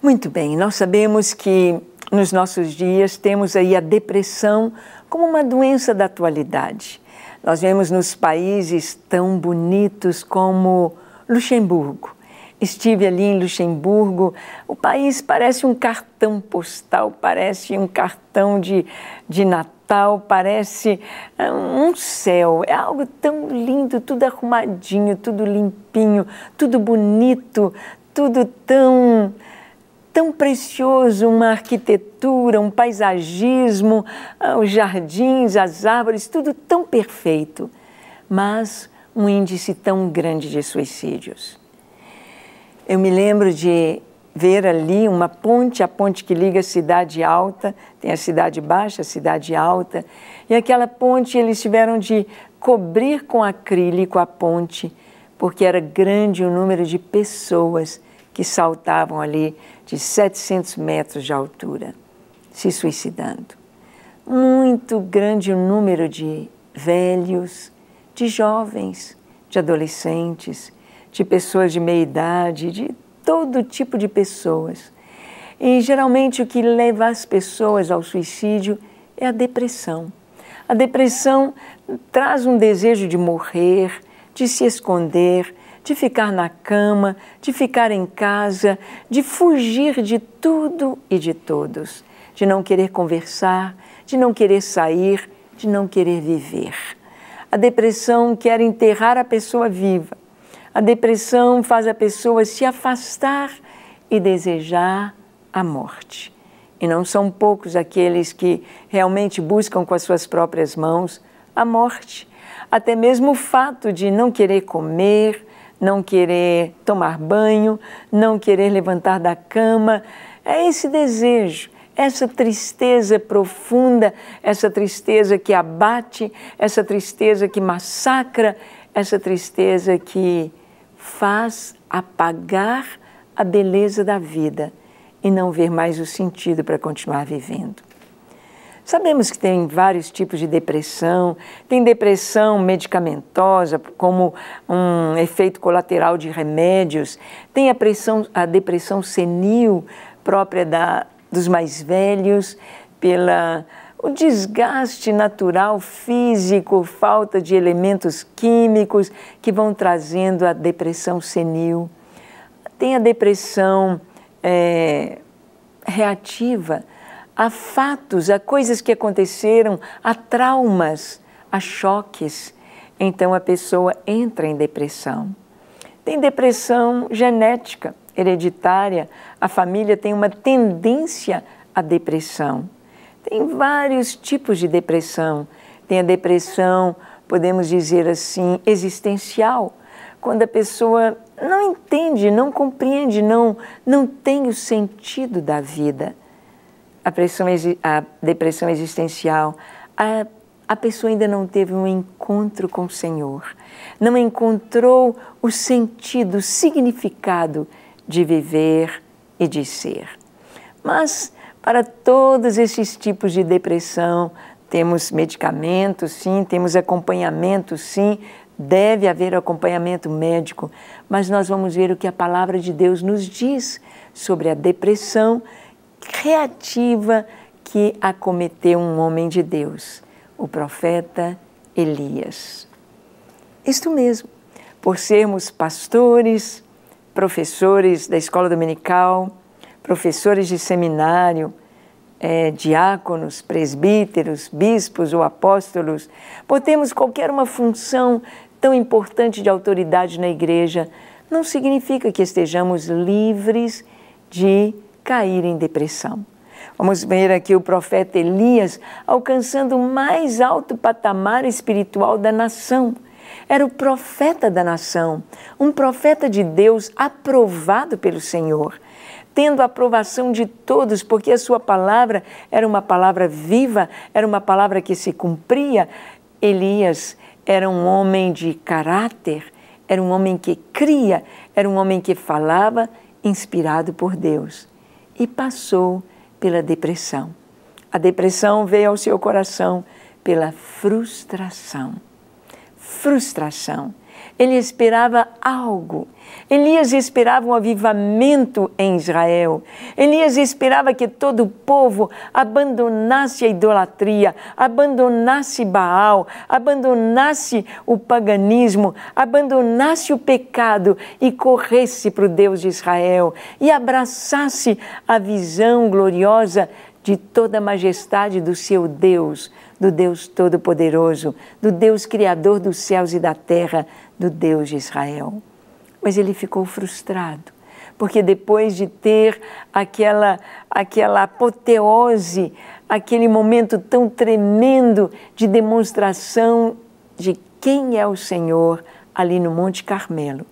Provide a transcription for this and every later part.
Muito bem, nós sabemos que nos nossos dias temos aí a depressão como uma doença da atualidade. Nós vemos nos países tão bonitos como Luxemburgo. Estive ali em Luxemburgo, o país parece um cartão postal, parece um cartão de Natal, parece um céu, é algo tão lindo, tudo arrumadinho, tudo limpinho, tudo bonito, tudo tão precioso, uma arquitetura, um paisagismo, os jardins, as árvores, tudo tão perfeito, mas um índice tão grande de suicídios. Eu me lembro de ver ali uma ponte, a ponte que liga a Cidade Alta, tem a Cidade Baixa, a Cidade Alta, e aquela ponte eles tiveram de cobrir com acrílico a ponte, porque era grande o número de pessoas que saltavam ali de 700 metros de altura, se suicidando. Muito grande o número de velhos, de jovens, de adolescentes, de pessoas de meia idade, de todo tipo de pessoas. E geralmente o que leva as pessoas ao suicídio é a depressão. A depressão traz um desejo de morrer, de se esconder, de ficar na cama, de ficar em casa, de fugir de tudo e de todos, de não querer conversar, de não querer sair, de não querer viver. A depressão quer enterrar a pessoa viva. A depressão faz a pessoa se afastar e desejar a morte. E não são poucos aqueles que realmente buscam com as suas próprias mãos a morte. Até mesmo o fato de não querer comer, não querer tomar banho, não querer levantar da cama, é esse desejo, essa tristeza profunda, essa tristeza que abate, essa tristeza que massacra, essa tristeza que faz apagar a beleza da vida e não ver mais o sentido para continuar vivendo. Sabemos que tem vários tipos de depressão, tem depressão medicamentosa, como um efeito colateral de remédios, tem a depressão senil, própria dos mais velhos, o desgaste natural, físico, falta de elementos químicos que vão trazendo a depressão senil. Tem a depressão reativa, a fatos, a coisas que aconteceram, a traumas, a choques. Então a pessoa entra em depressão. Tem depressão genética, hereditária, a família tem uma tendência à depressão. Tem vários tipos de depressão. Tem a depressão, podemos dizer assim, existencial, quando a pessoa não entende, não compreende, não tem o sentido da vida. A depressão existencial, a pessoa ainda não teve um encontro com o Senhor, não encontrou o sentido, o significado de viver e de ser. Mas para todos esses tipos de depressão, temos medicamentos, sim, temos acompanhamento, sim, deve haver acompanhamento médico, mas nós vamos ver o que a palavra de Deus nos diz sobre a depressão reativa que acometeu um homem de Deus, o profeta Elias. Isto mesmo, por sermos pastores, professores da escola dominical, professores de seminário, diáconos, presbíteros, bispos ou apóstolos, por termos qualquer uma função tão importante de autoridade na igreja, não significa que estejamos livres de cair em depressão. Vamos ver aqui o profeta Elias alcançando o mais alto patamar espiritual da nação. Era o profeta da nação, um profeta de Deus aprovado pelo Senhor, tendo a aprovação de todos, porque a sua palavra era uma palavra viva, era uma palavra que se cumpria. Elias era um homem de caráter, era um homem que cria, era um homem que falava inspirado por Deus. E passou pela depressão. A depressão veio ao seu coração pela frustração. Frustração. ele esperava algo. Elias esperava um avivamento em Israel. Elias esperava que todo o povo abandonasse a idolatria, abandonasse Baal, abandonasse o paganismo, abandonasse o pecado e corresse para o Deus de Israel e abraçasse a visão gloriosa de toda a majestade do seu Deus, do Deus Todo-Poderoso, do Deus Criador dos céus e da terra, do Deus de Israel. Mas ele ficou frustrado, porque depois de ter aquela apoteose, aquele momento tão tremendo de demonstração de quem é o Senhor ali no Monte Carmelo,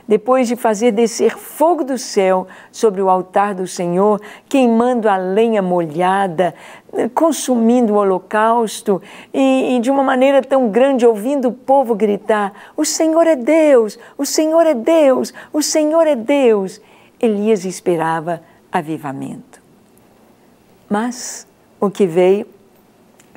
depois de fazer descer fogo do céu sobre o altar do Senhor, queimando a lenha molhada, consumindo o holocausto e de uma maneira tão grande, ouvindo o povo gritar: o Senhor é Deus, o Senhor é Deus, o Senhor é Deus. Elias esperava avivamento. Mas o que veio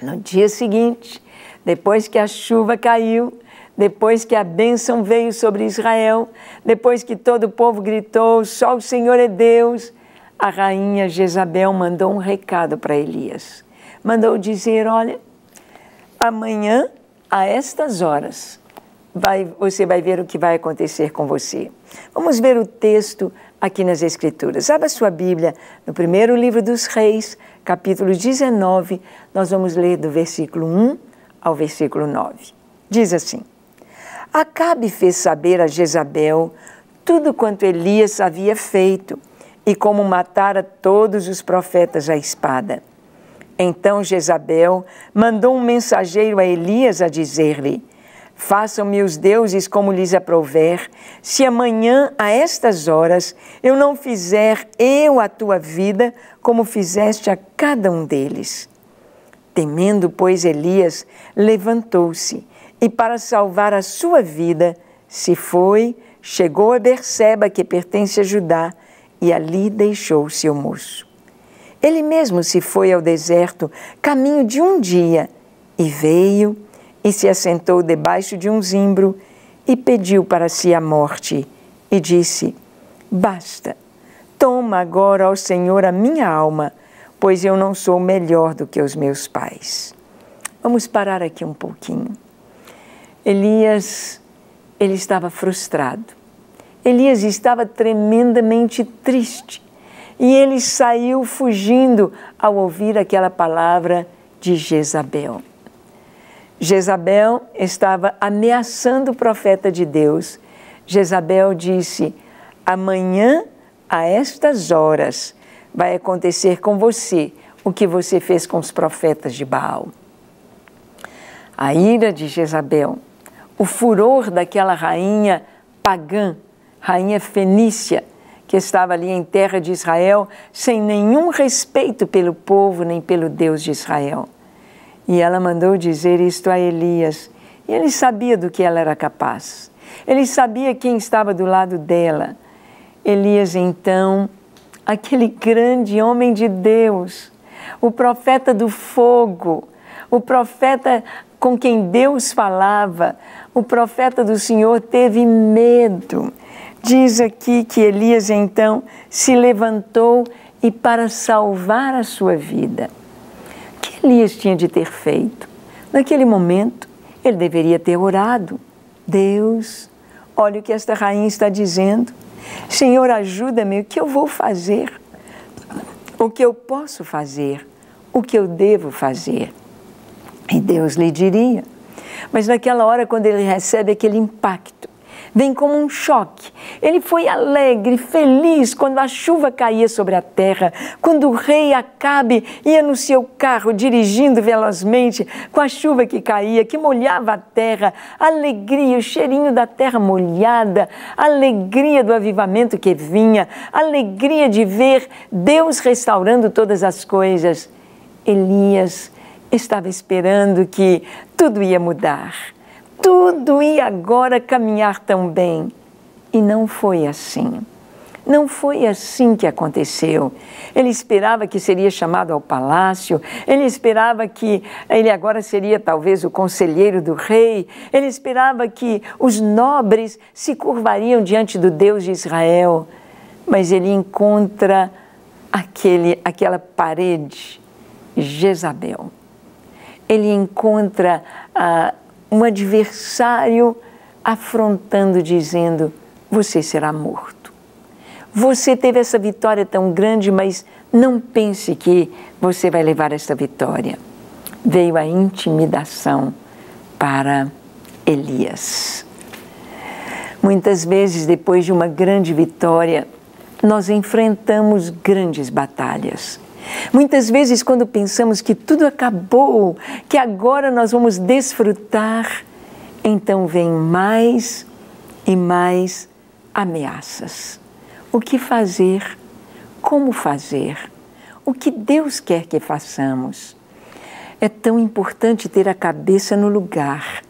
no dia seguinte, depois que a chuva caiu, depois que a bênção veio sobre Israel, depois que todo o povo gritou: só o Senhor é Deus, a rainha Jezabel mandou um recado para Elias. Mandou dizer: olha, amanhã, a estas horas, você vai ver o que vai acontecer com você. Vamos ver o texto aqui nas Escrituras. Abra sua Bíblia no primeiro livro dos Reis, capítulo 19, nós vamos ler do versículo 1 ao versículo 9. Diz assim: Acabe fez saber a Jezabel tudo quanto Elias havia feito e como matara todos os profetas à espada. Então Jezabel mandou um mensageiro a Elias a dizer-lhe: façam-me os deuses como lhes aprouver, se amanhã a estas horas eu não fizer a tua vida como fizeste a cada um deles. Temendo, pois, Elias levantou-se e, para salvar a sua vida, se foi, chegou a Berseba, que pertence a Judá, e ali deixou o seu moço. Ele mesmo se foi ao deserto, caminho de um dia, e veio e se assentou debaixo de um zimbro e pediu para si a morte, e disse: basta, toma agora, ó Senhor, a minha alma, pois eu não sou melhor do que os meus pais. Vamos parar aqui um pouquinho. Elias, ele estava frustrado. Elias estava tremendamente triste. E ele saiu fugindo ao ouvir aquela palavra de Jezabel. Jezabel estava ameaçando o profeta de Deus. Jezabel disse: amanhã, a estas horas, vai acontecer com você o que você fez com os profetas de Baal. A ira de Jezabel, o furor daquela rainha pagã, rainha fenícia, que estava ali em terra de Israel, sem nenhum respeito pelo povo nem pelo Deus de Israel. E ela mandou dizer isto a Elias. E ele sabia do que ela era capaz. Ele sabia quem estava do lado dela. Elias, então, aquele grande homem de Deus, o profeta do fogo, o profeta com quem Deus falava, o profeta do Senhor teve medo. Diz aqui que Elias, então, se levantou e, para salvar a sua vida, o que Elias tinha de ter feito? Naquele momento, ele deveria ter orado. Deus, olha o que esta rainha está dizendo. Senhor, ajuda-me, o que eu vou fazer? O que eu posso fazer? O que eu devo fazer? E Deus lhe diria. Mas naquela hora, quando ele recebe aquele impacto, vem como um choque. Ele foi alegre, feliz quando a chuva caía sobre a terra, quando o rei Acabe ia no seu carro dirigindo velozmente com a chuva que caía, que molhava a terra, a alegria, o cheirinho da terra molhada, a alegria do avivamento que vinha, a alegria de ver Deus restaurando todas as coisas. Elias estava esperando que tudo ia mudar. Tudo ia agora caminhar tão bem. E não foi assim. Não foi assim que aconteceu. Ele esperava que seria chamado ao palácio, ele esperava que ele agora seria talvez o conselheiro do rei, ele esperava que os nobres se curvariam diante do Deus de Israel, mas ele encontra aquela parede, Jezabel. Ele encontra um adversário afrontando, dizendo: você será morto. Você teve essa vitória tão grande, mas não pense que você vai levar essa vitória. Veio a intimidação para Elias. Muitas vezes, depois de uma grande vitória, nós enfrentamos grandes batalhas. Muitas vezes, quando pensamos que tudo acabou, que agora nós vamos desfrutar, então vem mais e mais ameaças. O que fazer? Como fazer? O que Deus quer que façamos? É tão importante ter a cabeça no lugar.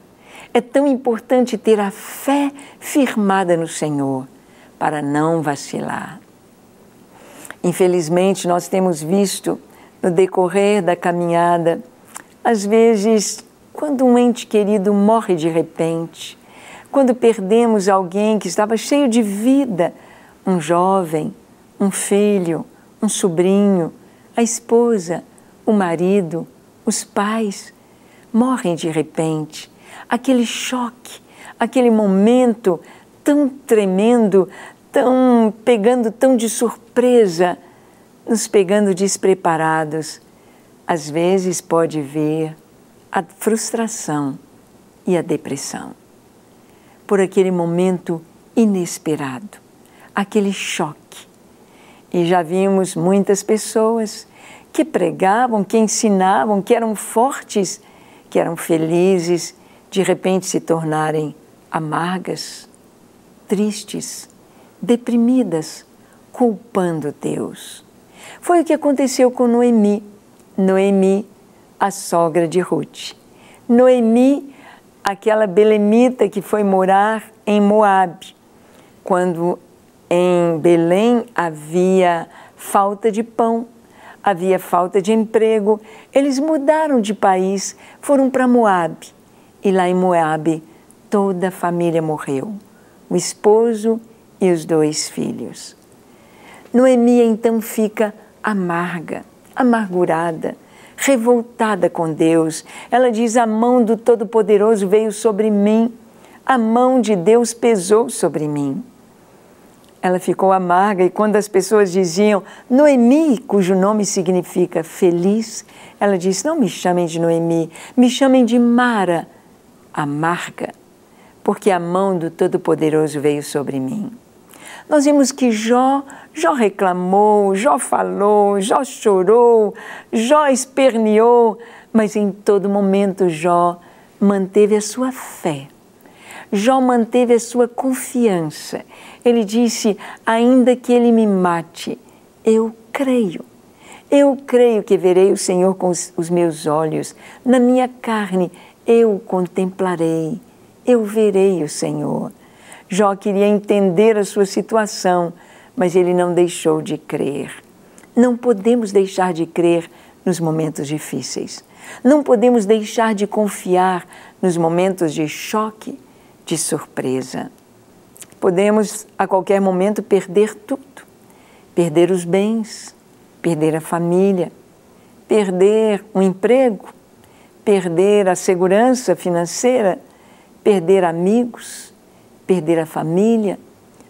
É tão importante ter a fé firmada no Senhor para não vacilar. Infelizmente, nós temos visto no decorrer da caminhada, às vezes, quando um ente querido morre de repente, quando perdemos alguém que estava cheio de vida, um jovem, um filho, um sobrinho, a esposa, o marido, os pais, morrem de repente. Aquele choque, aquele momento tão tremendo, tão pegando tão de surpresa, nos pegando despreparados, às vezes pode vir a frustração e a depressão. Por aquele momento inesperado, aquele choque. E já vimos muitas pessoas que pregavam, que ensinavam, que eram fortes, que eram felizes, de repente se tornarem amargas, tristes, deprimidas, culpando Deus. Foi o que aconteceu com Noemi. Noemi, a sogra de Ruth. Noemi, aquela belemita que foi morar em Moabe, quando em Belém havia falta de pão, havia falta de emprego, eles mudaram de país, foram para Moabe. E lá em Moabe, toda a família morreu, o esposo e os 2 filhos. Noemi então fica amarga, amargurada, revoltada com Deus. Ela diz: a mão do Todo-Poderoso veio sobre mim, a mão de Deus pesou sobre mim. Ela ficou amarga e quando as pessoas diziam Noemi, cujo nome significa feliz, ela disse: não me chamem de Noemi, me chamem de Mara, amarga, porque a mão do Todo-Poderoso veio sobre mim. Nós vimos que Jó reclamou, Jó falou, Jó chorou, Jó esperneou, mas em todo momento Jó manteve a sua fé. Jó manteve a sua confiança. Ele disse: ainda que ele me mate, eu creio. Eu creio que verei o Senhor com os meus olhos. Na minha carne eu o contemplarei. Eu verei o Senhor. Jó queria entender a sua situação, mas ele não deixou de crer. Não podemos deixar de crer nos momentos difíceis. Não podemos deixar de confiar nos momentos de choque, de surpresa. Podemos a qualquer momento perder tudo. Perder os bens, perder a família, perder um emprego, perder a segurança financeira, perder amigos, perder a família,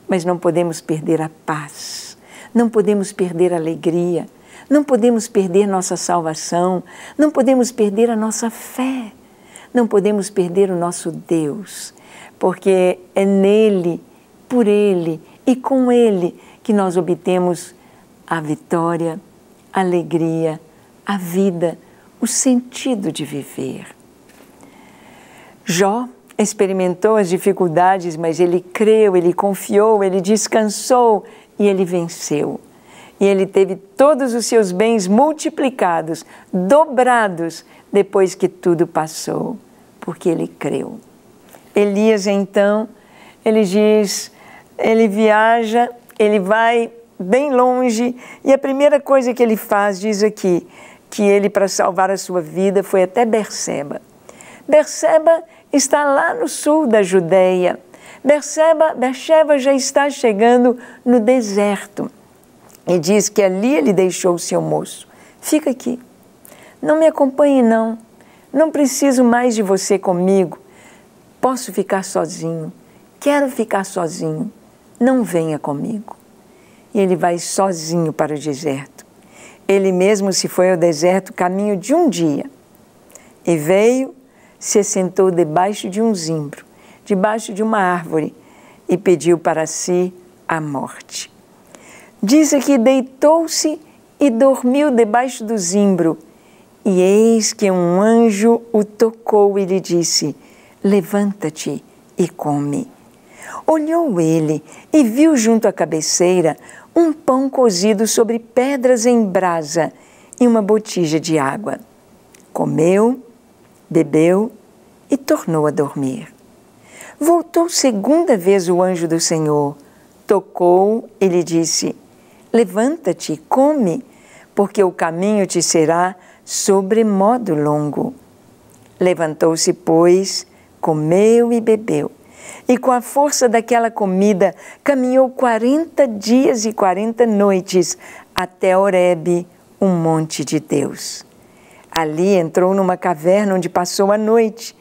mas não podemos perder a paz, não podemos perder a alegria, não podemos perder nossa salvação, não podemos perder a nossa fé, não podemos perder o nosso Deus, porque é nele, por ele e com ele que nós obtemos a vitória, a alegria, a vida, o sentido de viver. Jó experimentou as dificuldades, mas ele creu, ele confiou, ele descansou e ele venceu. E ele teve todos os seus bens multiplicados, dobrados, depois que tudo passou, porque ele creu. Elias, então, ele diz, ele viaja ele vai bem longe e a primeira coisa que ele faz, diz aqui, que ele, para salvar a sua vida, foi até Berseba. Berseba está lá no sul da Judeia. Berseba já está chegando no deserto. E diz que ali ele deixou o seu moço. Fica aqui. Não me acompanhe, não. Não preciso mais de você comigo. Posso ficar sozinho. Quero ficar sozinho. Não venha comigo. E ele vai sozinho para o deserto. Ele mesmo se foi ao deserto caminho de um dia. E veio, se assentou debaixo de um zimbro, debaixo de uma árvore, e pediu para si a morte. Diz aqui, deitou-se e dormiu debaixo do zimbro. E eis que um anjo o tocou e lhe disse, levanta-te e come. Olhou ele e viu junto à cabeceira um pão cozido sobre pedras em brasa e uma botija de água. Comeu, bebeu e tornou a dormir. Voltou segunda vez o anjo do Senhor, tocou e lhe disse, levanta-te e come, porque o caminho te será sobremodo longo. Levantou-se, pois, comeu e bebeu. E com a força daquela comida, caminhou 40 dias e 40 noites até Horebe, um monte de Deus. Ali entrou numa caverna onde passou a noite.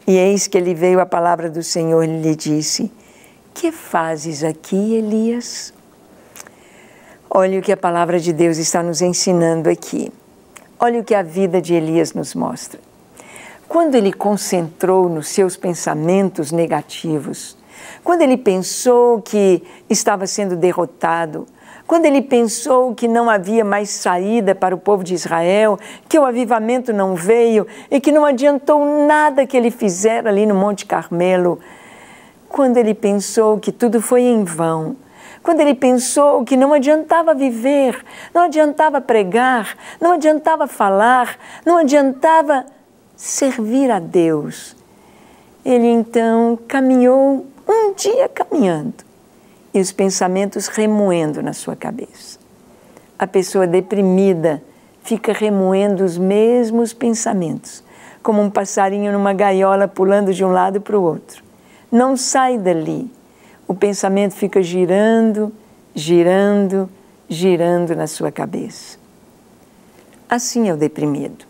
E eis que lhe veio a palavra do Senhor e lhe disse, que fazes aqui, Elias? Olha o que a palavra de Deus está nos ensinando aqui. Olha o que a vida de Elias nos mostra. Quando ele concentrou nos seus pensamentos negativos, quando ele pensou que estava sendo derrotado, quando ele pensou que não havia mais saída para o povo de Israel, que o avivamento não veio e que não adiantou nada que ele fizera ali no Monte Carmelo, quando ele pensou que tudo foi em vão, quando ele pensou que não adiantava viver, não adiantava pregar, não adiantava falar, não adiantava servir a Deus, ele então caminhou um dia caminhando e os pensamentos remoendo na sua cabeça. A pessoa deprimida fica remoendo os mesmos pensamentos, como um passarinho numa gaiola pulando de um lado para o outro. Não sai dali. O pensamento fica girando, girando, girando na sua cabeça. Assim é o deprimido.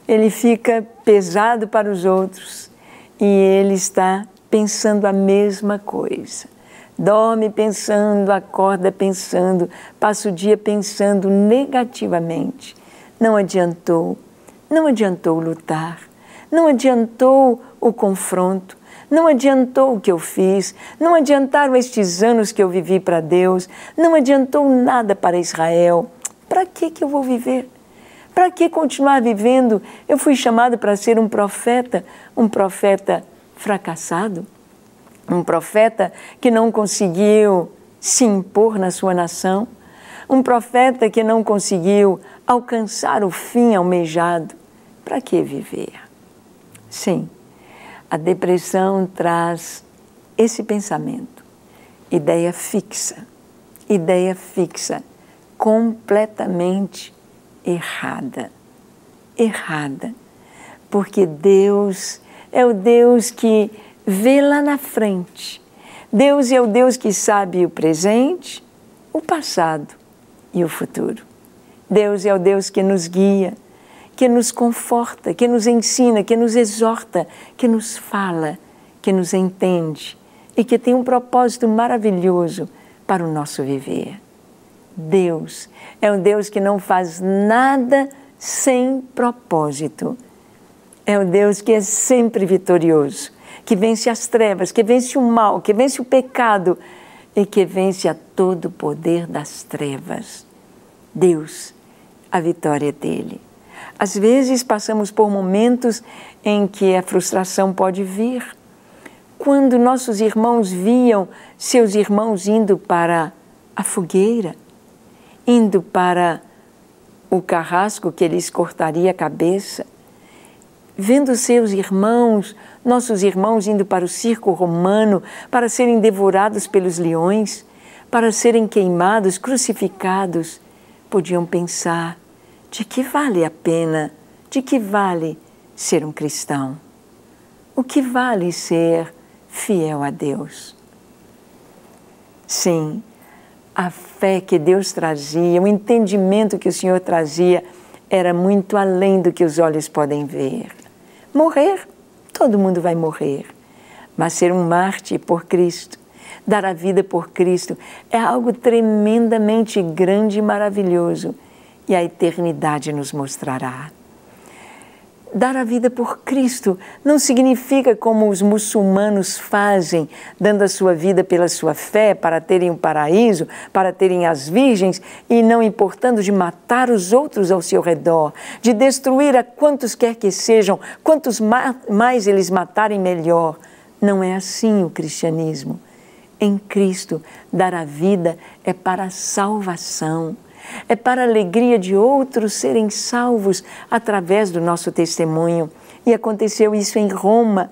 Ele fica pesado para os outros e ele está pensando a mesma coisa. Dorme pensando, acorda pensando, passa o dia pensando negativamente. Não adiantou lutar, não adiantou o confronto, não adiantou o que eu fiz, não adiantaram estes anos que eu vivi para Deus, não adiantou nada para Israel. Para que eu vou viver? Para que continuar vivendo? Eu fui chamado para ser um profeta fracassado, um profeta que não conseguiu se impor na sua nação, um profeta que não conseguiu alcançar o fim almejado. Para que viver? Sim, a depressão traz esse pensamento, ideia fixa, completamente errada, porque Deus é o Deus que vê lá na frente. Deus é o Deus que sabe o presente, o passado e o futuro. Deus é o Deus que nos guia, que nos conforta, que nos ensina, que nos exorta, que nos fala, que nos entende e que tem um propósito maravilhoso para o nosso viver. Deus é um Deus que não faz nada sem propósito. É o Deus que é sempre vitorioso, que vence as trevas, que vence o mal, que vence o pecado e que vence a todo o poder das trevas. Deus, a vitória é dele. Às vezes passamos por momentos em que a frustração pode vir. Quando nossos irmãos viam seus irmãos indo para a fogueira, indo para o carrasco que lhes cortaria a cabeça, vendo seus irmãos, nossos irmãos indo para o circo romano para serem devorados pelos leões, para serem queimados, crucificados, podiam pensar: de que vale a pena, de que vale ser um cristão? O que vale ser fiel a Deus? Sim, a fé que Deus trazia, o entendimento que o Senhor trazia, era muito além do que os olhos podem ver. Morrer, todo mundo vai morrer, mas ser um mártir por Cristo, dar a vida por Cristo, é algo tremendamente grande e maravilhoso, e a eternidade nos mostrará. Dar a vida por Cristo não significa como os muçulmanos fazem, dando a sua vida pela sua fé, para terem o paraíso, para terem as virgens, e não importando de matar os outros ao seu redor, de destruir a quantos quer que sejam, quantos mais eles matarem, melhor. Não é assim o cristianismo. Em Cristo, dar a vida é para a salvação. É para a alegria de outros serem salvos através do nosso testemunho. E aconteceu isso em Roma.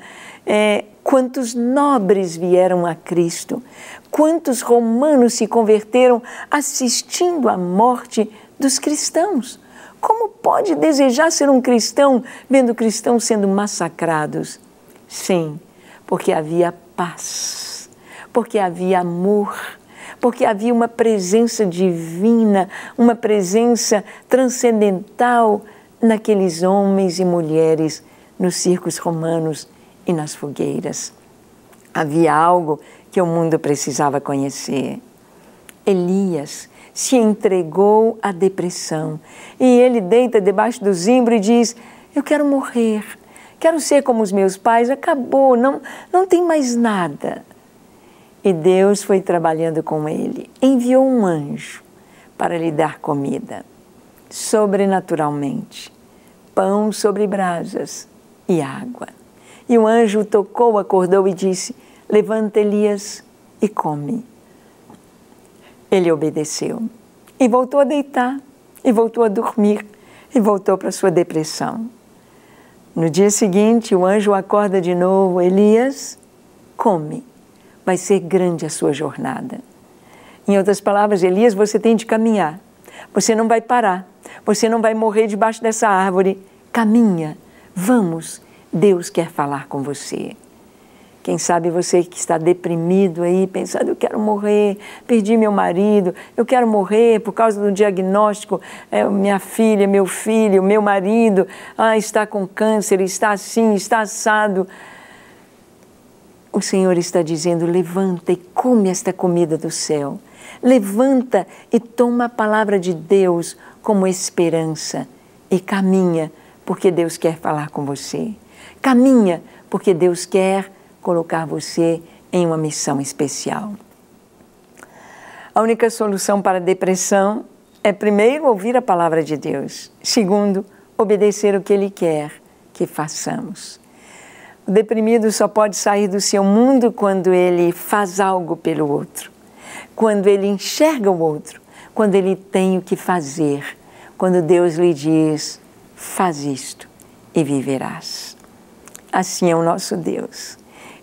Quantos nobres vieram a Cristo? Quantos romanos se converteram assistindo à morte dos cristãos? Como pode desejar ser um cristão vendo cristãos sendo massacrados? Sim, porque havia paz, porque havia amor, porque havia uma presença divina, uma presença transcendental naqueles homens e mulheres nos circos romanos e nas fogueiras. Havia algo que o mundo precisava conhecer. Elias se entregou à depressão e ele deita debaixo do zimbro e diz: eu quero morrer, quero ser como os meus pais, acabou, não tem mais nada. E Deus foi trabalhando com ele, enviou um anjo para lhe dar comida, sobrenaturalmente, pão sobre brasas e água. E o anjo o tocou, acordou e disse: levanta, Elias, e come. Ele obedeceu e voltou a deitar, e voltou a dormir, e voltou para sua depressão. No dia seguinte, o anjo acorda de novo: Elias, come. Vai ser grande a sua jornada. Em outras palavras, Elias, você tem de caminhar. Você não vai parar. Você não vai morrer debaixo dessa árvore. Caminha. Vamos. Deus quer falar com você. Quem sabe você que está deprimido aí, pensando: eu quero morrer, perdi meu marido, eu quero morrer por causa do diagnóstico, minha filha, meu filho, meu marido, está com câncer, está assim, está assado. O Senhor está dizendo: levanta e come esta comida do céu. Levanta e toma a palavra de Deus como esperança. E caminha, porque Deus quer falar com você. Caminha, porque Deus quer colocar você em uma missão especial. A única solução para a depressão é, primeiro, ouvir a palavra de Deus. Segundo, obedecer o que Ele quer que façamos. O deprimido só pode sair do seu mundo quando ele faz algo pelo outro, quando ele enxerga o outro, quando ele tem o que fazer, quando Deus lhe diz: faz isto e viverás. Assim é o nosso Deus.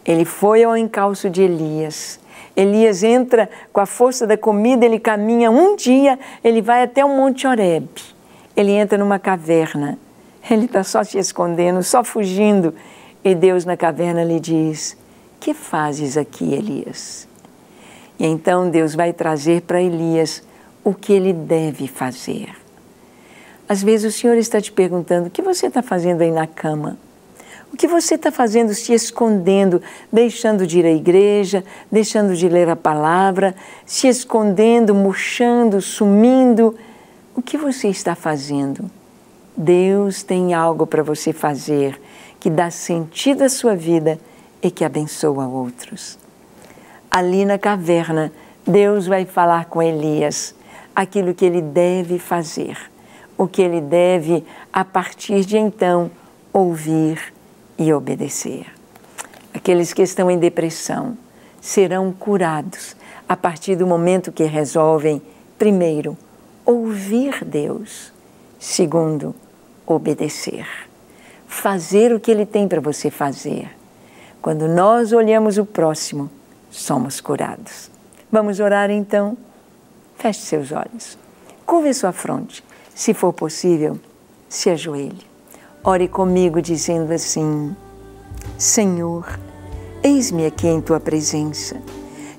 Ele foi ao encalço de Elias. Elias entra com a força da comida, ele caminha um dia, ele vai até o Monte Horebe. Ele entra numa caverna, ele está só se escondendo, só fugindo. E Deus na caverna lhe diz: que fazes aqui, Elias? E então Deus vai trazer para Elias o que ele deve fazer. Às vezes o Senhor está te perguntando: o que você está fazendo aí na cama? O que você está fazendo se escondendo, deixando de ir à igreja, deixando de ler a palavra, se escondendo, murchando, sumindo? O que você está fazendo? Deus tem algo para você fazer que dá sentido à sua vida e que abençoa outros. Ali na caverna, Deus vai falar com Elias aquilo que ele deve fazer, o que ele deve, a partir de então, ouvir e obedecer. Aqueles que estão em depressão serão curados a partir do momento que resolvem, primeiro, ouvir Deus, segundo, obedecer. Fazer o que Ele tem para você fazer. Quando nós olhamos o próximo, somos curados. Vamos orar então? Feche seus olhos. Curve sua fronte. Se for possível, se ajoelhe. Ore comigo dizendo assim: Senhor, eis-me aqui em Tua presença.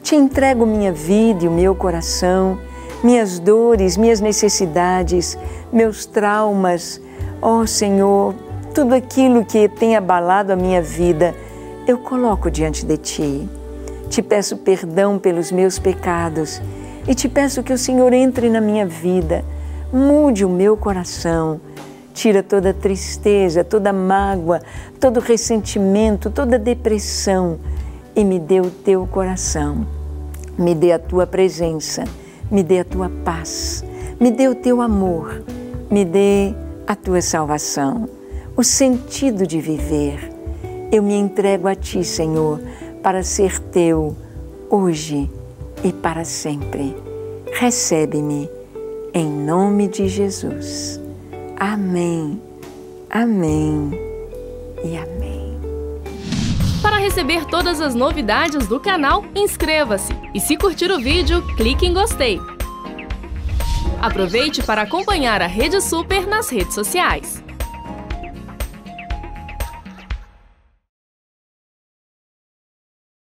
Te entrego minha vida e o meu coração, minhas dores, minhas necessidades, meus traumas. Ó Senhor, tudo aquilo que tem abalado a minha vida, eu coloco diante de Ti. Te peço perdão pelos meus pecados e te peço que o Senhor entre na minha vida, mude o meu coração, tira toda tristeza, toda mágoa, todo ressentimento, toda depressão e me dê o Teu coração, me dê a Tua presença, me dê a Tua paz, me dê o Teu amor, me dê a Tua salvação, o sentido de viver. Eu me entrego a Ti, Senhor, para ser Teu hoje e para sempre. Recebe-me em nome de Jesus. Amém, amém e amém. Para receber todas as novidades do canal, inscreva-se e se curtir o vídeo, clique em gostei. Aproveite para acompanhar a Rede Super nas redes sociais.